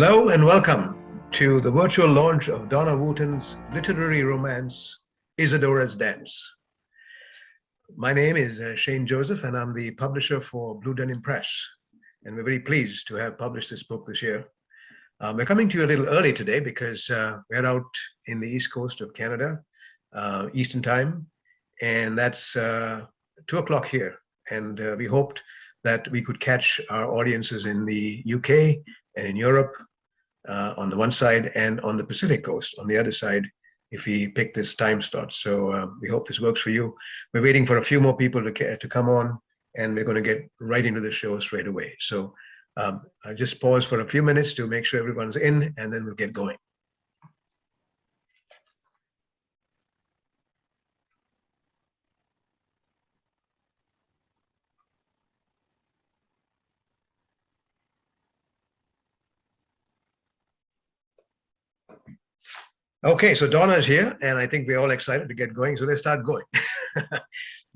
Hello and welcome to the virtual launch of Donna Wootton's literary romance, Isadora's Dance. My name is Shane Joseph, and I'm the publisher for Blue Denim Press. And we're very pleased to have published this book this year. We're coming to you a little early today because we're out in the east coast of Canada, Eastern Time, and that's 2 o'clock here. And we hoped that we could catch our audiences in the UK and in Europe on the one side, and on the Pacific coast on the other side, if we pick this time slot. So we hope this works for you. We're waiting for a few more people to come on, and we're going to get right into the show straight away. So I'll just pause for a few minutes to make sure everyone's in, and then we'll get going. Okay, so Donna is here, and I think we're all excited to get going. So let's start going.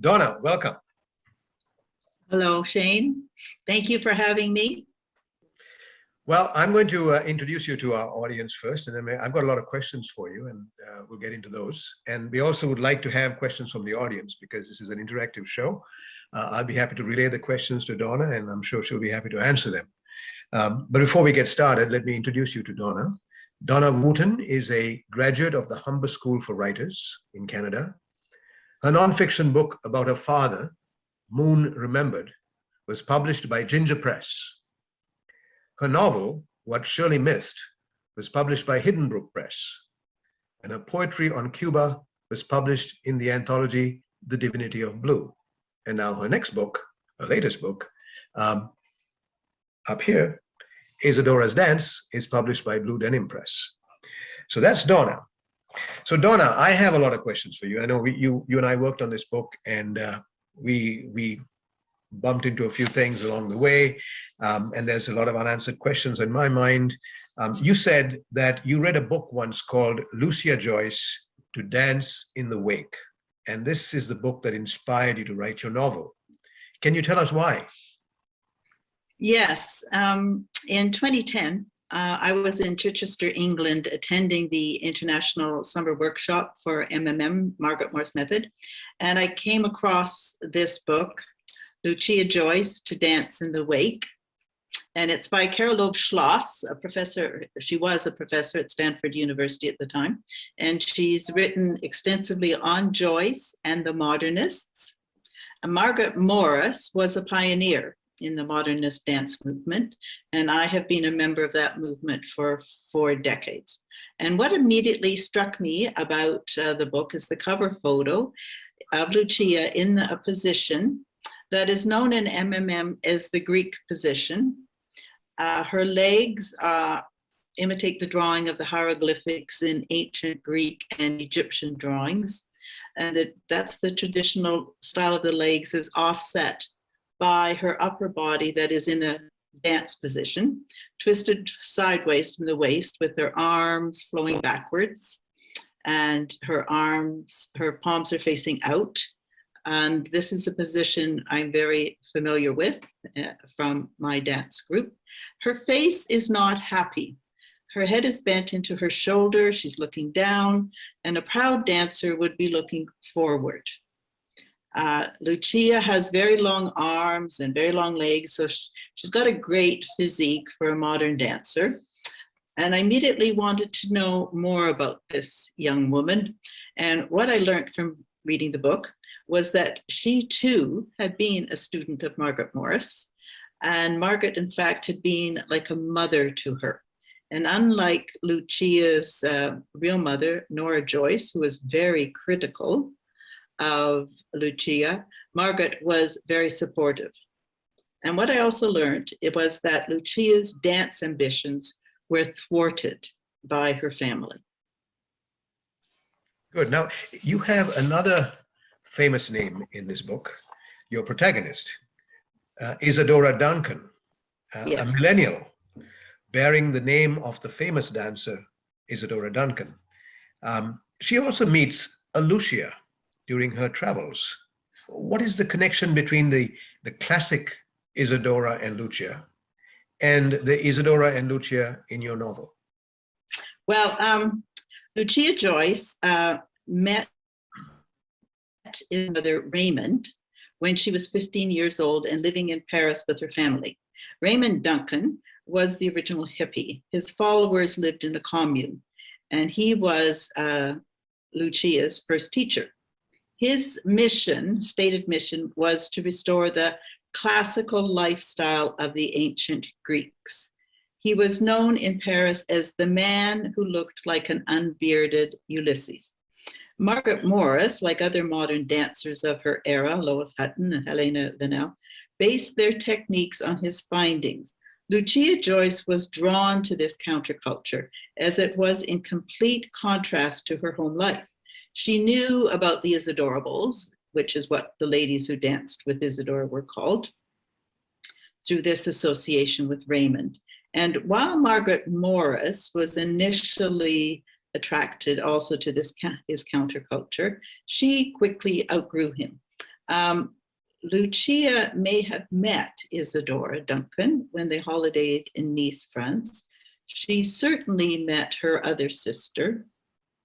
Donna, welcome. Hello, Shane. Thank you for having me. Well, I'm going to introduce you to our audience first, and then I've got a lot of questions for you, and we'll get into those. And we also would like to have questions from the audience because this is an interactive show. I'll be happy to relay the questions to Donna, and I'm sure she'll be happy to answer them. But before we get started, let me introduce you to Donna. Donna Wootton is a graduate of the Humber School for Writers in Canada. Her nonfiction book about her father, Moon Remembered, was published by Ginger Press. Her novel, What Shirley Missed, was published by Hidden Brook Press. And her poetry on Cuba was published in the anthology The Divinity of Blue. And now her next book, her latest book, up here, Isadora's Dance, is published by Blue Denim Press. So that's Donna. So Donna, I have a lot of questions for you. I know you and I worked on this book, and we bumped into a few things along the way, and there's a lot of unanswered questions in my mind. You said that you read a book once called Lucia Joyce, To Dance in the Wake, and this is the book that inspired you to write your novel. Can you tell us why? Yes, in 2010, I was in Chichester, England, attending the International Summer Workshop for MMM, Margaret Moore's Method, and I came across this book, Lucia Joyce, To Dance in the Wake, and it's by Carol Schloss, a professor. She was a professor at Stanford University at the time, and she's written extensively on Joyce and the modernists. And Margaret Morris was a pioneer in the modernist dance movement, and I have been a member of that movement for 4 decades. And what immediately struck me about the book is the cover photo of Lucia in a position that is known in MMM as the Greek position. Her legs imitate the drawing of the hieroglyphics in ancient Greek and Egyptian drawings, and that's the traditional style of the legs is offset by her upper body that is in a dance position, twisted sideways from the waist with her arms flowing backwards, and her palms are facing out. And this is a position I'm very familiar with from my dance group. Her face is not happy. Her head is bent into her shoulder, she's looking down, and a proud dancer would be looking forward. Lucia has very long arms and very long legs, so she's got a great physique for a modern dancer. And I immediately wanted to know more about this young woman. And what I learned from reading the book was that she too had been a student of Margaret Morris. And Margaret, in fact, had been like a mother to her. And unlike Lucia's real mother, Nora Joyce, who was very critical of Lucia, Margaret was very supportive. And what I also learned, it was that Lucia's dance ambitions were thwarted by her family. Good. Now, you have another famous name in this book, your protagonist, Isadora Duncan, Yes. a millennial, bearing the name of the famous dancer, Isadora Duncan. She also meets a Lucia during her travels. What is the connection between the classic Isadora and Lucia? and the Isadora and Lucia in your novel? Well, Lucia Joyce met his mother Raymond when she was 15 years old and living in Paris with her family. Raymond Duncan was the original hippie. His followers lived in a commune, and he was Lucia's first teacher. His mission, stated mission, was to restore the classical lifestyle of the ancient Greeks. He was known in Paris as the man who looked like an unbearded Ulysses. Margaret Morris, like other modern dancers of her era, Lois Hutton and Helena Venel, based their techniques on his findings. Lucia Joyce was drawn to this counterculture as it was in complete contrast to her home life. She knew about the Isadorables, which is what the ladies who danced with Isadora were called, through this association with Raymond. And while Margaret Morris was initially attracted also to his counterculture, she quickly outgrew him. Lucia may have met Isadora Duncan when they holidayed in Nice, France. She certainly met her other sister,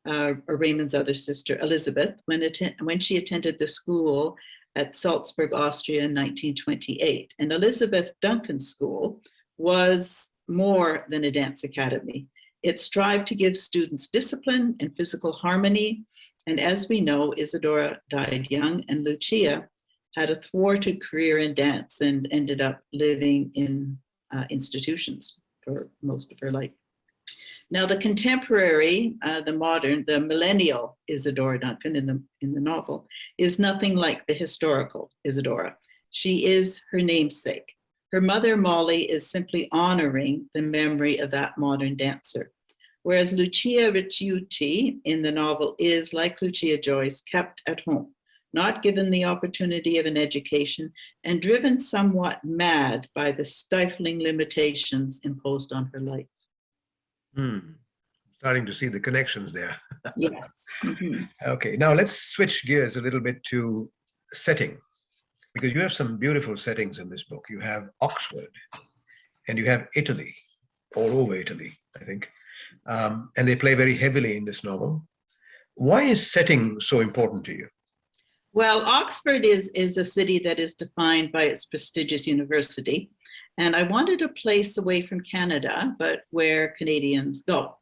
or Raymond's other sister, Elizabeth, when she attended the school at Salzburg, Austria in 1928. And Elizabeth Duncan's school was more than a dance academy. It strived to give students discipline and physical harmony. And as we know, Isadora died young, and Lucia had a thwarted career in dance and ended up living in institutions for most of her life. Now, the contemporary, the modern, the millennial Isadora Duncan in the novel is nothing like the historical Isadora. She is her namesake. Her mother, Molly, is simply honoring the memory of that modern dancer. Whereas Lucia Ricciuti in the novel is, like Lucia Joyce, kept at home, not given the opportunity of an education, and driven somewhat mad by the stifling limitations imposed on her life. Starting to see the connections there. Yes. Mm-hmm. Okay, now let's switch gears a little bit to setting, because you have some beautiful settings in this book. You have Oxford, and you have Italy, all over Italy, I think. And they play very heavily in this novel. Why is setting so important to you? Well, Oxford is a city that is defined by its prestigious university. And I wanted a place away from Canada, but where Canadians go.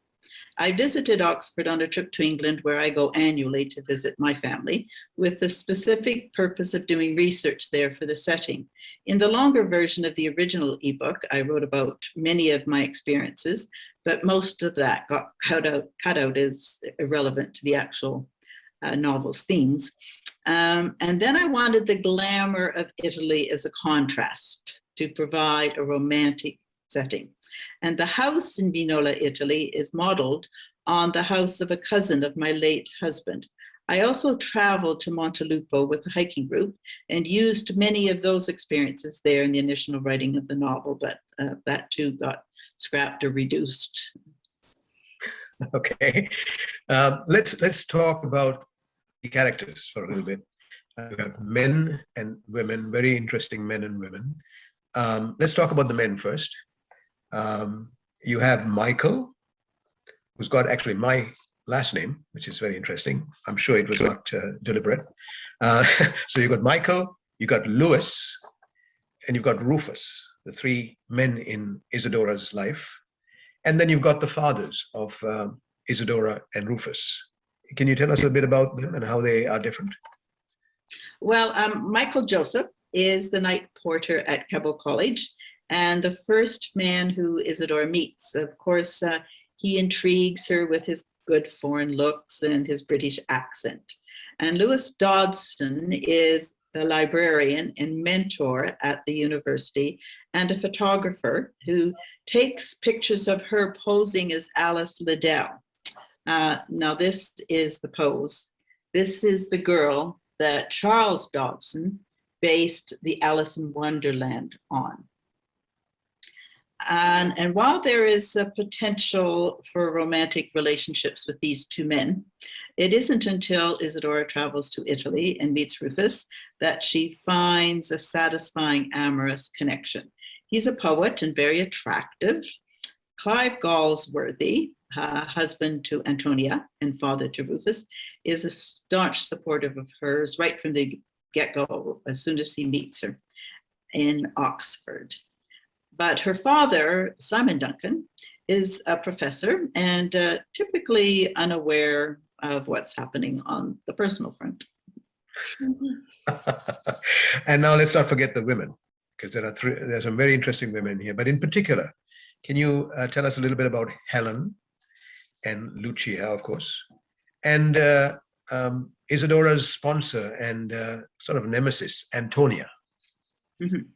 I visited Oxford on a trip to England, where I go annually to visit my family, with the specific purpose of doing research there for the setting. In the longer version of the original ebook, I wrote about many of my experiences, but most of that got cut out as irrelevant to the actual novel's themes. And then I wanted the glamour of Italy as a contrast to provide a romantic setting. And the house in Vignola, Italy is modeled on the house of a cousin of my late husband. I also traveled to Montelupo with a hiking group and used many of those experiences there in the initial writing of the novel, but that too got scrapped or reduced. Okay, let's talk about the characters for a little bit. You have men and women, very interesting men and women. Let's talk about the men first. You have Michael, who's got actually my last name, which is very interesting. I'm sure it was not deliberate. So you've got Michael, you've got Lewis, and you've got Rufus, the three men in Isadora's life. And then you've got the fathers of Isadora and Rufus. Can you tell us a bit about them and how they are different? Well, Michael Joseph is the night porter at Keble College and the first man who Isadora meets. Of course, he intrigues her with his good foreign looks and his British accent. And Lewis Dodson is the librarian and mentor at the university and a photographer who takes pictures of her posing as Alice Liddell. Now this is the pose. This is the girl that Charles Dodson based the Alice in Wonderland on. And while there is a potential for romantic relationships with these two men, it isn't until Isadora travels to Italy and meets Rufus that she finds a satisfying amorous connection. He's a poet and very attractive. Clive Galsworthy, husband to Antonia and father to Rufus, is a staunch supporter of hers right from the get-go, as soon as he meets her in Oxford. But her father, Simon Duncan, is a professor and typically unaware of what's happening on the personal front. And now let's not forget the women, because there's some very interesting women here. But in particular, can you tell us a little bit about Helen and Lucia, of course, and Isadora's sponsor and sort of nemesis, Antonia? Mm-hmm.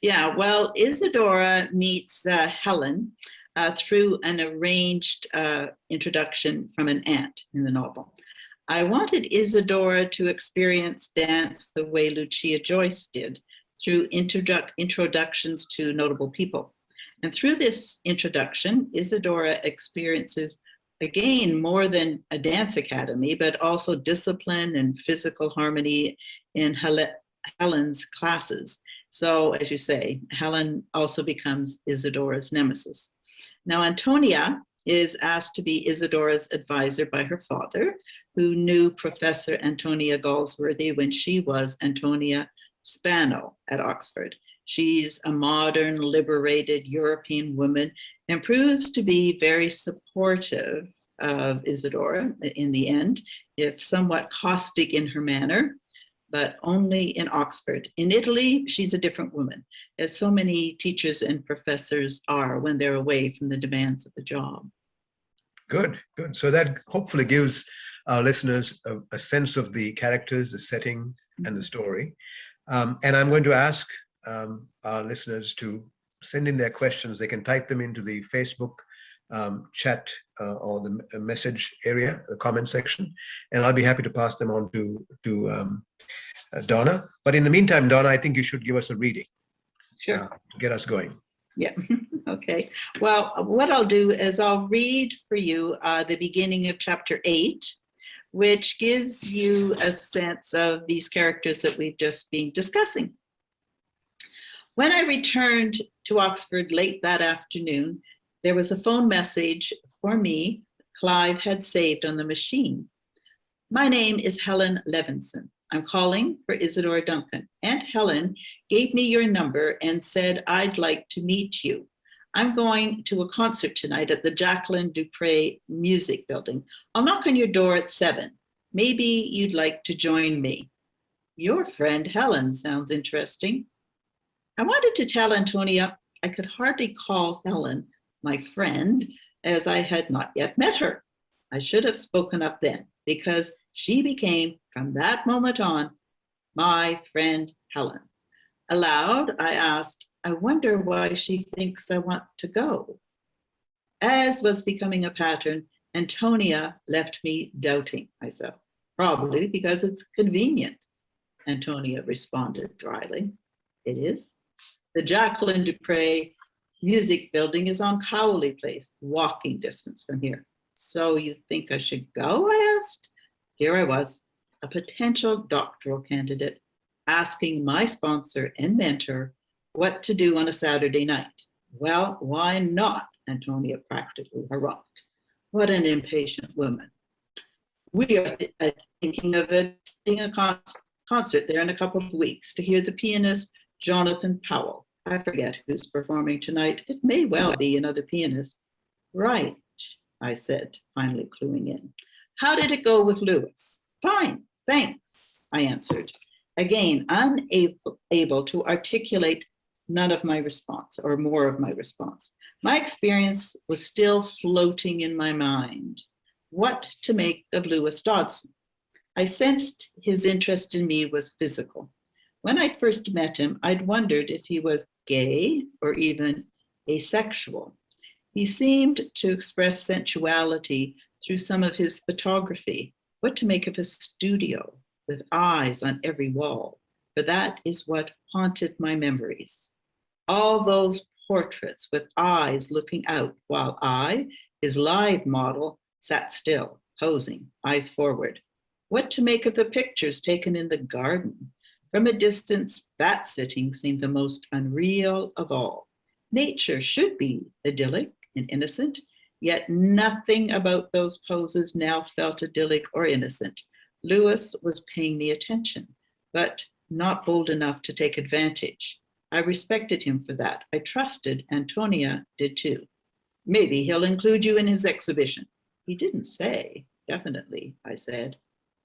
Yeah, well, Isadora meets Helen through an arranged introduction from an aunt in the novel. I wanted Isadora to experience dance the way Lucia Joyce did, through introductions to notable people. And through this introduction, Isadora experiences, again, more than a dance academy, but also discipline and physical harmony in Helen's classes. So, as you say, Helen also becomes Isadora's nemesis. Now, Antonia is asked to be Isadora's advisor by her father, who knew Professor Antonia Galsworthy when she was Antonia Spano at Oxford. She's a modern, liberated European woman and proves to be very supportive of Isadora in the end, if somewhat caustic in her manner, but only in Oxford. In Italy, she's a different woman, as so many teachers and professors are when they're away from the demands of the job. Good, good. So that hopefully gives our listeners a sense of the characters, the setting, and the story. And I'm going to ask our listeners to send in their questions. They can type them into the Facebook chat or the message area, the comment section, and I'll be happy to pass them on to Donna. But in the meantime, Donna, I think you should give us a reading. Sure. To get us going. Yeah, okay. Well, what I'll do is I'll read for you the beginning of chapter 8, which gives you a sense of these characters that we've just been discussing. When I returned to Oxford late that afternoon, there was a phone message for me Clive had saved on the machine. My name is Helen Levinson. I'm calling for Isadora Duncan. Aunt Helen gave me your number and said I'd like to meet you. I'm going to a concert tonight at the Jacqueline Dupre Music Building. I'll knock on your door at 7. Maybe you'd like to join me. Your friend Helen sounds interesting. I wanted to tell Antonia I could hardly call Helen my friend, as I had not yet met her. I should have spoken up then, because she became, from that moment on, my friend Helen. Aloud, I asked, I wonder why she thinks I want to go. As was becoming a pattern, Antonia left me doubting myself. Probably because it's convenient, Antonia responded dryly. It is. The Jacqueline Dupre Music Building is on Cowley Place, walking distance from here. So you think I should go, I asked. Here I was, a potential doctoral candidate, asking my sponsor and mentor what to do on a Saturday night. Well, why not? Antonia practically harumphed. What an impatient woman. We are thinking of attending a concert there in a couple of weeks to hear the pianist Jonathan Powell. I forget who's performing tonight. It may well be another pianist. Right, I said, finally cluing in. How did it go with Lewis? Fine, thanks, I answered. Again, unable to articulate none of my response or more of my response. My experience was still floating in my mind. What to make of Lewis Dodson? I sensed his interest in me was physical. When I'd first met him, I'd wondered if he was gay or even asexual. He seemed to express sensuality through some of his photography. What to make of his studio with eyes on every wall? For that is what haunted my memories. All those portraits with eyes looking out while I, his live model, sat still, posing, eyes forward. What to make of the pictures taken in the garden? From a distance, that sitting seemed the most unreal of all. Nature should be idyllic and innocent, yet nothing about those poses now felt idyllic or innocent. Lewis was paying me attention, but not bold enough to take advantage. I respected him for that. I trusted Antonia did too. Maybe he'll include you in his exhibition. He didn't say, definitely, I said.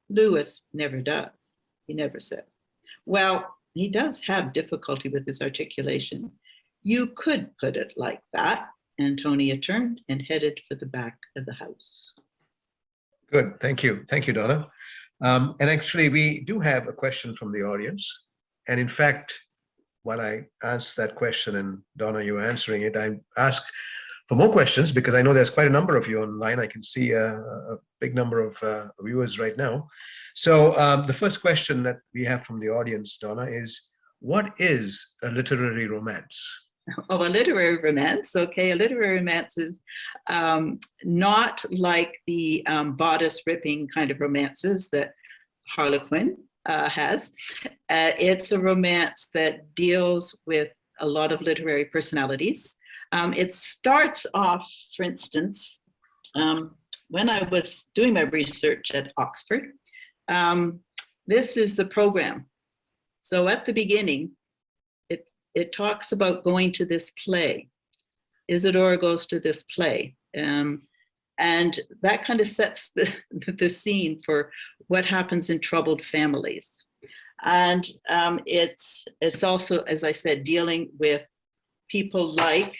Lewis never does. He never says. Well, he does have difficulty with his articulation. You could put it like that. Antonia turned and headed for the back of the house. Good. Thank you. Thank you, Donna. And actually, we do have a question from the audience. And in fact, while I asked that question and Donna, you were answering it, I asked for more questions because I know there's quite a number of you online. I can see a big number of viewers right now. So the first question that we have from the audience, Donna, is what is a literary romance? Oh, a literary romance. Okay, a literary romance is not like the bodice ripping kind of romances that Harlequin has. It's a romance that deals with a lot of literary personalities. It starts off, for instance, when I was doing my research at Oxford, this is the program. So at the beginning, it talks about going to this play. Isadora goes to this play. And that kind of sets the scene for what happens in troubled families. And it's also, as I said, dealing with people like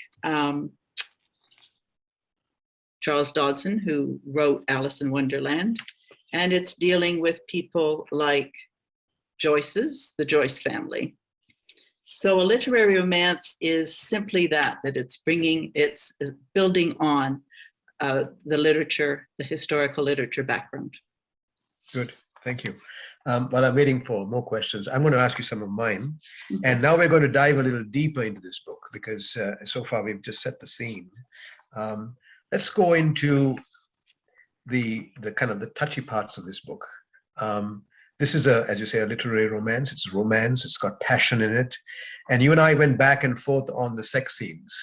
Charles Dodson, who wrote Alice in Wonderland. And it's dealing with people like the Joyce family. So a literary romance is simply that it's building on the literature, the historical literature background. Good, thank you. While I'm waiting for more questions, I'm going to ask you some of mine. And now we're going to dive a little deeper into this book because so far we've just set the scene. Let's go into the kind of the touchy parts of this book. This is as you say, a literary romance. It's romance. It's got passion in it. And you and I went back and forth on the sex scenes,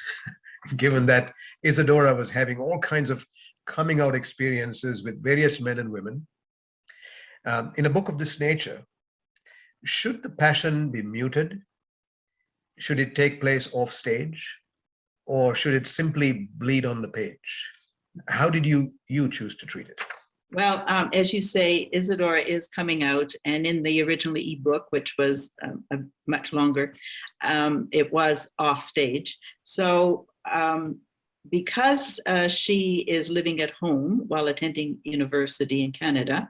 given that Isadora was having all kinds of coming out experiences with various men and women. In a book of this nature, should the passion be muted? Should it take place off stage? Or should it simply bleed on the page? How did you choose to treat it? Well, as you say, Isadora is coming out, and in the original ebook, which was much longer, it was off stage. So because she is living at home while attending university in Canada,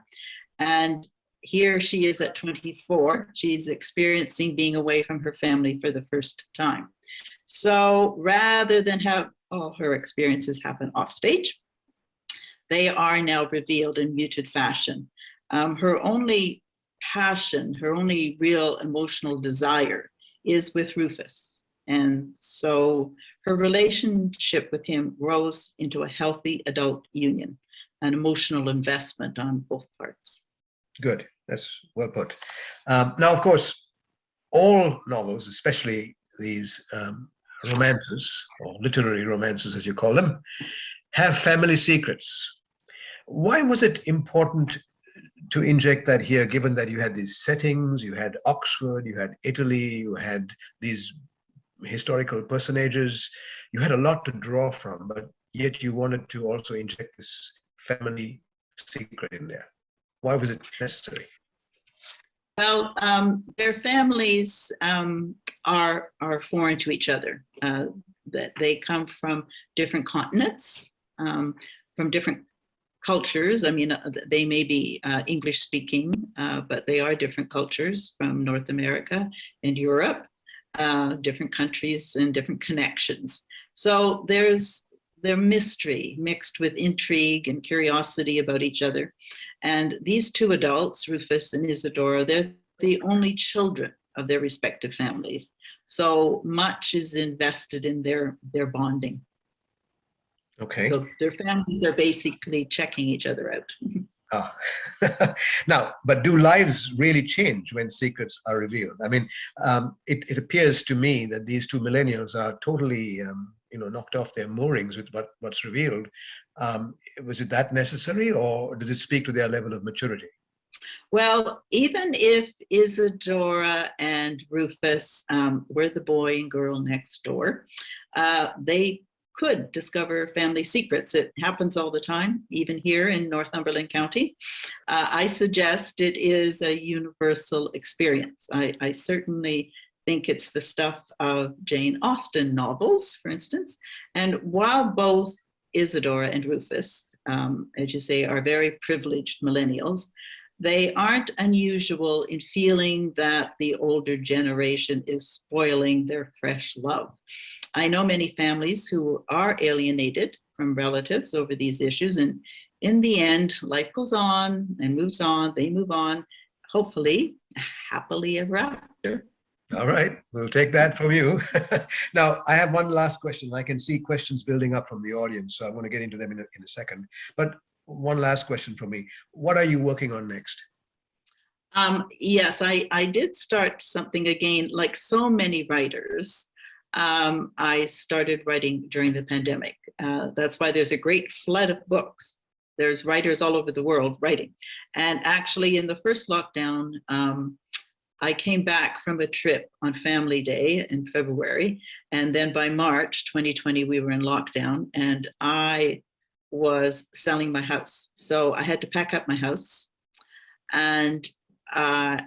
and here she is at 24, she's experiencing being away from her family for the first time. So rather than have all her experiences happen off stage, they are now revealed in muted fashion. Her only passion, her only real emotional desire is with Rufus. And so her relationship with him grows into a healthy adult union, an emotional investment on both parts. Good, that's well put. Now, of course, all novels, especially these romances, or literary romances as you call them, have family secrets. Why was it important to inject that here, given that you had these settings, you had Oxford, you had Italy, you had these historical personages, you had a lot to draw from, but yet you wanted to also inject this family secret in there. Why was it necessary? Well, their families are foreign to each other. That they come from different continents, from different cultures. I mean, they may be English speaking, but they are different cultures from North America and Europe, different countries and different connections. So there's mystery mixed with intrigue and curiosity about each other. And these two adults, Rufus and Isadora, they're the only children of their respective families. So much is invested in their bonding. Okay. So their families are basically checking each other out. Ah. Now, but do lives really change when secrets are revealed? I mean, it appears to me that these two millennials are totally, knocked off their moorings with what's revealed. Was it that necessary, or does it speak to their level of maturity? Well, even if Isadora and Rufus were the boy and girl next door, they could discover family secrets. It happens all the time, even here in Northumberland County. I suggest it is a universal experience. I certainly think it's the stuff of Jane Austen novels, for instance. And while both Isadora and Rufus, as you say, are very privileged millennials, they aren't unusual in feeling that the older generation is spoiling their fresh love. I know many families who are alienated from relatives over these issues, and in the end, life goes on and moves on, they move on, hopefully happily ever after. All right, we'll take that from you. Now, I have one last question. I can see questions building up from the audience, so I'm going to get into them in a second. But one last question from me. What are you working on next? Yes, I did start something again, like so many writers. I started writing during the pandemic. That's why there's a great flood of books. There's writers all over the world writing. And actually, in the first lockdown, I came back from a trip on Family Day in February. And then by March 2020, we were in lockdown, and I was selling my house. So I had to pack up my house. And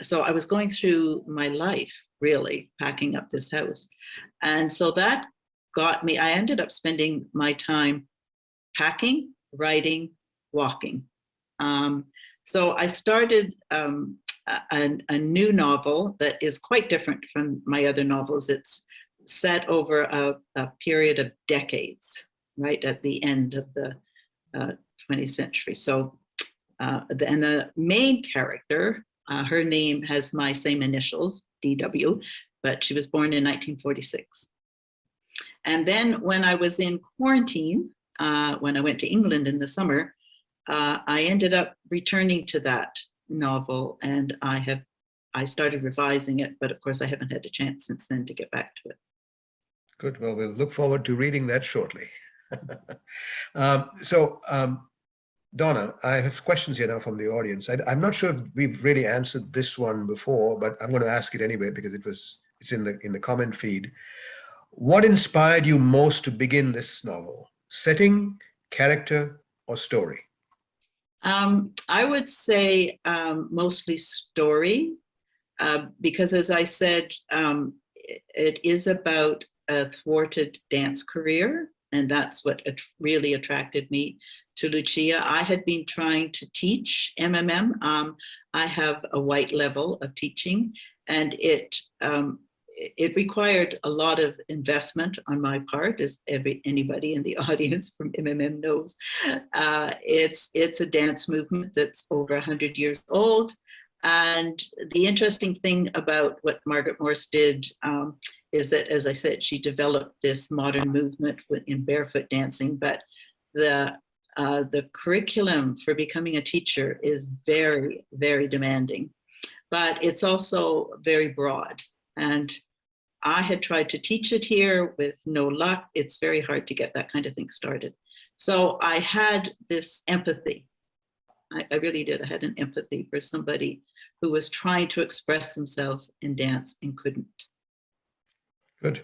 so I was going through my life, really, packing up this house. And so that got me, I ended up spending my time packing, writing, walking. So I started a new novel that is quite different from my other novels. It's set over a period of decades, right at the end of the 20th century. So, and the main character, her name has my same initials, DW, but she was born in 1946. And then when I was in quarantine, when I went to England in the summer, I ended up returning to that novel, and I started revising it, but of course I haven't had a chance since then to get back to it. Good. Well, we'll look forward to reading that shortly. Donna, I have questions here now from the audience. I'm not sure if we've really answered this one before, but I'm going to ask it anyway because it's in the comment feed. What inspired you most to begin this novel? Setting, character, or story? I would say mostly story, because as I said, it is about a thwarted dance career, and that's what really attracted me to Lucia. I had been trying to teach MMM. I have a white level of teaching, and it required a lot of investment on my part, as anybody in the audience from MMM knows. It's a dance movement that's over 100 years old. And the interesting thing about what Margaret Morse did is that, as I said, she developed this modern movement in barefoot dancing, but the curriculum for becoming a teacher is very, very demanding, but it's also very broad. And I had tried to teach it here with no luck. It's very hard to get that kind of thing started. So I had this empathy. I really did. I had an empathy for somebody who was trying to express themselves in dance and couldn't. Good.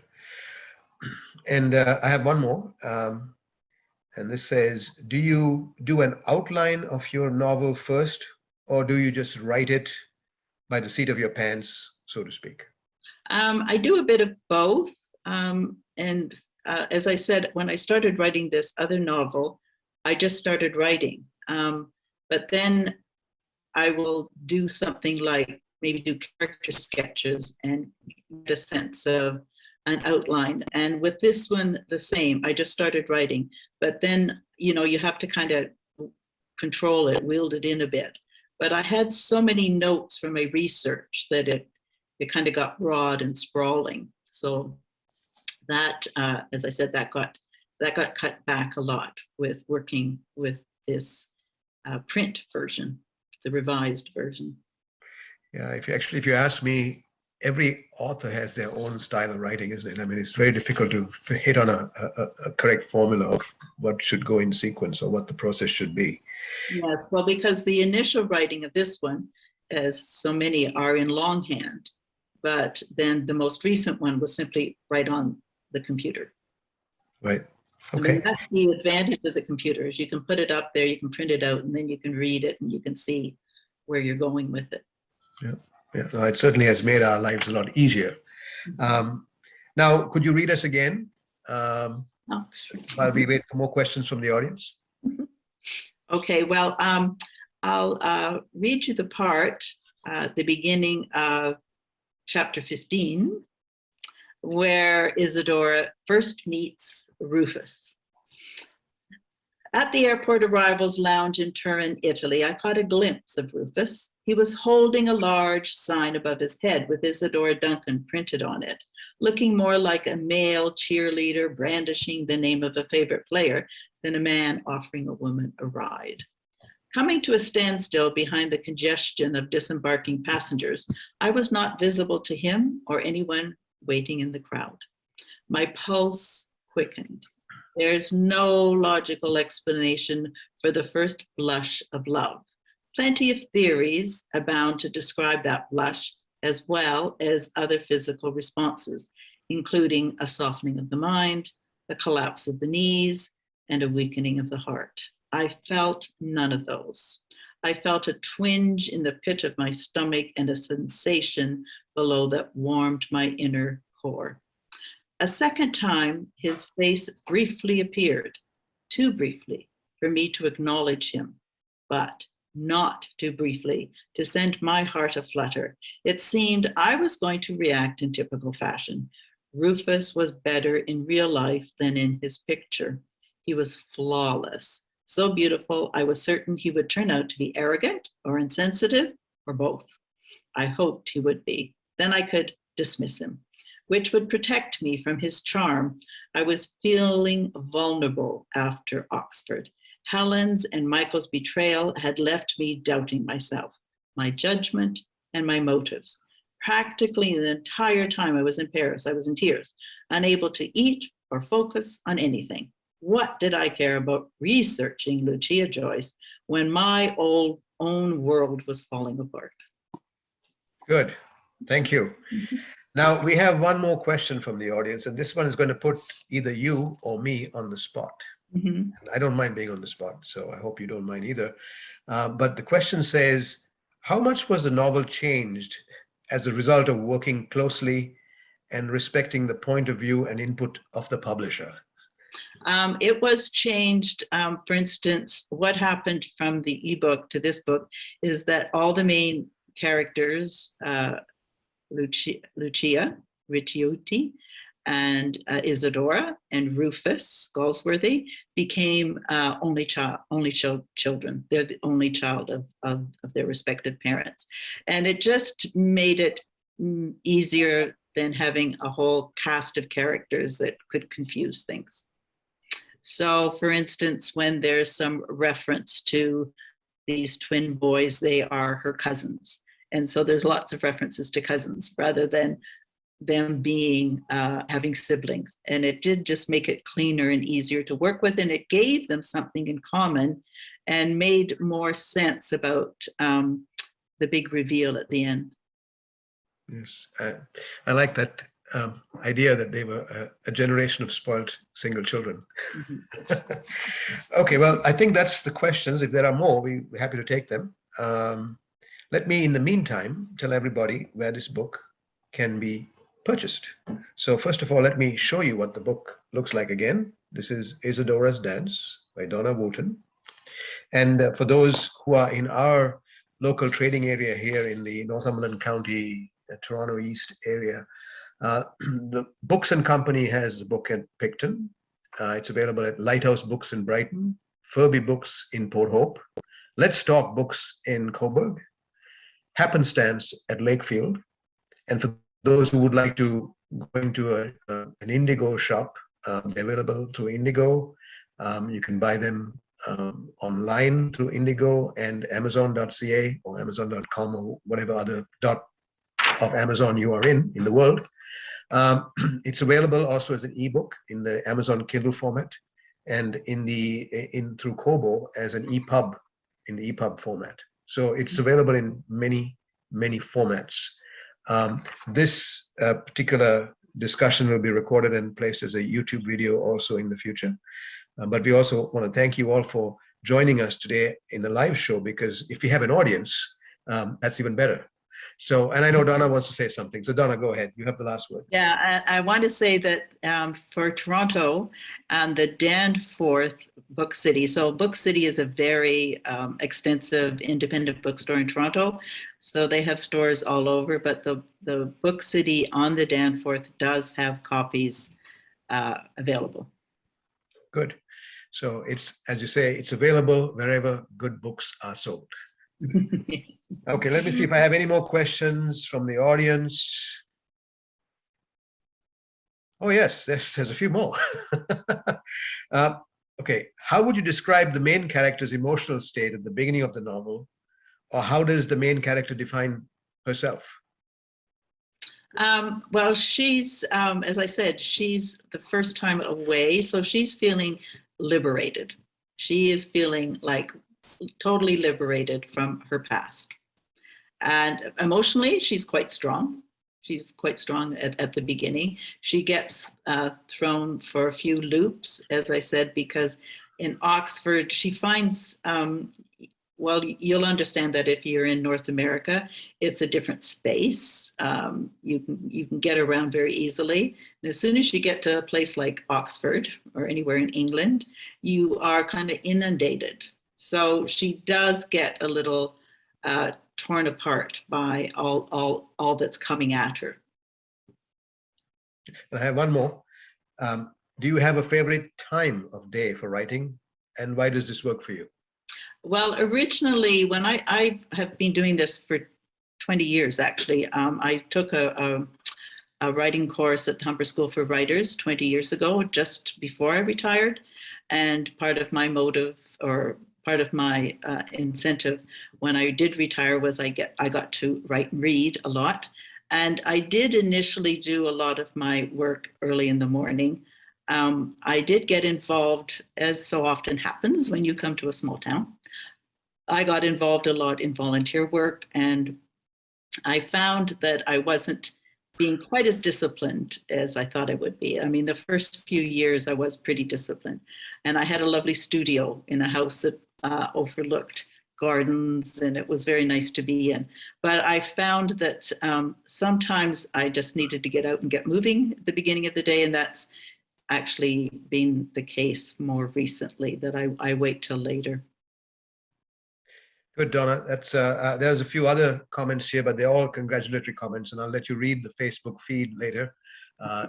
And I have one more. And this says, do you do an outline of your novel first, or do you just write it by the seat of your pants, so to speak? I do a bit of both. And as I said, when I started writing this other novel, I just started writing. But then I will do something like maybe do character sketches and get a sense of an outline. And with this one, the same. I just started writing, but then, you have to kind of control it, wield it in a bit. But I had so many notes from my research that it kind of got broad and sprawling. So that, as I said, that got cut back a lot with working with this print version, the revised version. Yeah, if you ask me, every author has their own style of writing, isn't it? I mean, it's very difficult to hit on a correct formula of what should go in sequence or what the process should be. Yes, well, because the initial writing of this one, as so many, are in longhand, but then the most recent one was simply right on the computer. Right. I mean, Okay. that's the advantage of the computer, is you can put it up there, you can print it out, and then you can read it and you can see where you're going with it. Yeah. Yeah. No, it certainly has made our lives a lot easier. Now, could you read us again Oh, sure. while we wait for more questions from the audience? Okay, well, I'll read you the part at the beginning of chapter 15, where Isadora first meets Rufus. At the airport arrivals lounge in Turin, Italy, I caught a glimpse of Rufus. He was holding a large sign above his head with Isadora Duncan printed on it, looking more like a male cheerleader brandishing the name of a favorite player than a man offering a woman a ride. Coming to a standstill behind the congestion of disembarking passengers, I was not visible to him or anyone waiting in the crowd. My pulse quickened. There's no logical explanation for the first blush of love. Plenty of theories abound to describe that blush, as well as other physical responses, including a softening of the mind, a collapse of the knees, and a weakening of the heart. I felt none of those. I felt a twinge in the pit of my stomach and a sensation below that warmed my inner core. A second time, his face briefly appeared, too briefly for me to acknowledge him, but not too briefly to send my heart aflutter. It seemed I was going to react in typical fashion. Rufus was better in real life than in his picture. He was flawless, so beautiful, I was certain he would turn out to be arrogant or insensitive or both. I hoped he would be. Then I could dismiss him, which would protect me from his charm. I was feeling vulnerable after Oxford. Helen's and Michael's betrayal had left me doubting myself, my judgment, and my motives. Practically the entire time I was in Paris, I was in tears, unable to eat or focus on anything. What did I care about researching Lucia Joyce when my own world was falling apart? Good. Thank you. Now, we have one more question from the audience, and this one is going to put either you or me on the spot. Mm-hmm. I don't mind being on the spot, so I hope you don't mind either. But the question says, how much was the novel changed as a result of working closely and respecting the point of view and input of the publisher? It was changed. For instance, what happened from the ebook to this book is that all the main characters, Lucia Ricciotti, and Isadora and Rufus Galsworthy, became only children. They're the only child of their respective parents. And it just made it easier than having a whole cast of characters that could confuse things. So, for instance, when there's some reference to these twin boys, they are her cousins. And so there's lots of references to cousins rather than them being having siblings. And it did just make it cleaner and easier to work with. And it gave them something in common and made more sense about the big reveal at the end. Yes, I like that idea that they were a generation of spoiled single children. Mm-hmm. Okay, well, I think that's the questions. If there are more, we're happy to take them. Let me, in the meantime, tell everybody where this book can be purchased. So first of all, let me show you what the book looks like again. This is Isadora's Dance by Donna Wootton. And for those who are in our local trading area here in the Northumberland County, Toronto East area, the Books and Company has the book at Picton. It's available at Lighthouse Books in Brighton, Furby Books in Port Hope, Let's Talk Books in Coburg, Happenstance at Lakefield. And for those who would like to go into an Indigo shop, they're available through Indigo. You can buy them online through Indigo and Amazon.ca or Amazon.com or whatever other dot of Amazon you are in the world. It's available also as an ebook in the Amazon Kindle format and through Kobo as an EPUB in the EPUB format. So it's available in many formats. This particular discussion will be recorded and placed as a YouTube video also in the future. But we also want to thank you all for joining us today in the live show, because if we have an audience, that's even better. So, and I know Donna wants to say something. So Donna, go ahead. You have the last word. Yeah, I want to say that for Toronto and the Danforth Book City. So Book City is a very extensive independent bookstore in Toronto. So they have stores all over, but the Book City on the Danforth does have copies available. Good. So it's, as you say, it's available wherever good books are sold. Okay, let me see if I have any more questions from the audience. Oh yes, there's a few more. Okay, how would you describe the main character's emotional state at the beginning of the novel, or how does the main character define herself? Well, she's, as I said, she's the first time away, so she's feeling liberated. She is feeling like totally liberated from her past. And emotionally, she's quite strong. She's quite strong at the beginning. She gets thrown for a few loops, as I said, because in Oxford, she finds, well, you'll understand that if you're in North America, it's a different space. You can get around very easily. And as soon as you get to a place like Oxford or anywhere in England, you are kind of inundated. So she does get a little torn apart by all that's coming at her. And I have one more. Do you have a favorite time of day for writing, and why does this work for you? Well, originally, when I have been doing this for 20 years, actually, I took a writing course at the Humber School for Writers 20 years ago, just before I retired. And part of my motive, or part of my incentive when I did retire, was I got to write and read a lot. And I did initially do a lot of my work early in the morning. I did get involved, as so often happens when you come to a small town. I got involved a lot in volunteer work, and I found that I wasn't being quite as disciplined as I thought I would be. I mean, the first few years I was pretty disciplined, and I had a lovely studio in a house that overlooked gardens, and it was very nice to be in. But I found that sometimes I just needed to get out and get moving at the beginning of the day, and that's actually been the case more recently, that I wait till later. Good, Donna. That's there's a few other comments here, but they're all congratulatory comments, and I'll let you read the Facebook feed later,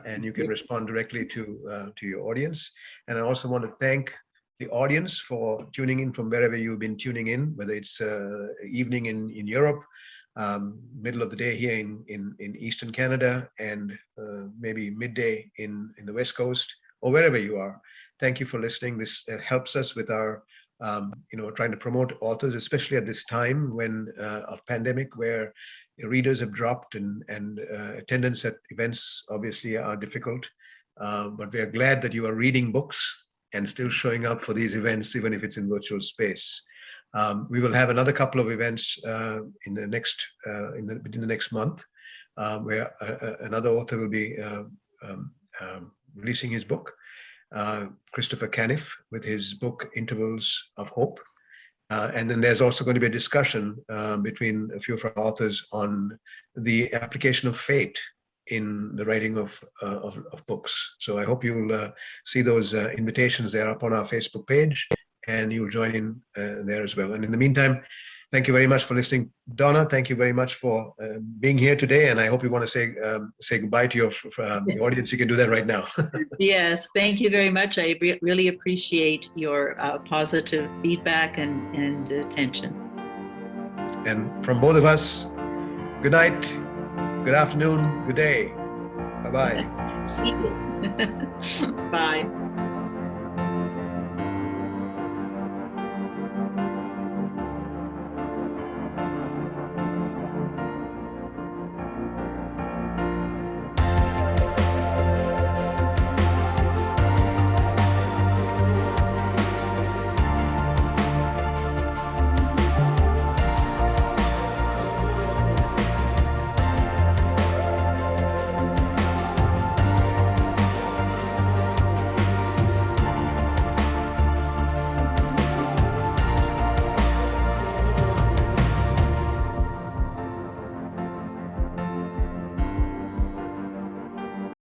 and you can respond directly to your audience. And I also want to thank the audience for tuning in from wherever you've been tuning in, whether it's evening in Europe, middle of the day here in Eastern Canada, and maybe midday in the West Coast, or wherever you are. Thank you for listening. This helps us with our trying to promote authors, especially at this time when of pandemic, where readers have dropped and attendance at events obviously are difficult. But we are glad that you are reading books and still showing up for these events, even if it's in virtual space. We will have another couple of events within the next month, where another author will be releasing his book. Christopher Caniff with his book Intervals of Hope, and then there's also going to be a discussion between a few of our authors on the application of fate in the writing of books. So I hope you'll see those invitations there up on our Facebook page, and you'll join in there as well. And in the meantime, thank you very much for listening. Donna, thank you very much for being here today. And I hope you want to say goodbye to your audience. You can do that right now. Yes, thank you very much. I really appreciate your positive feedback and attention. And from both of us, good night, good afternoon, good day. Bye-bye. Yes. See you. Bye.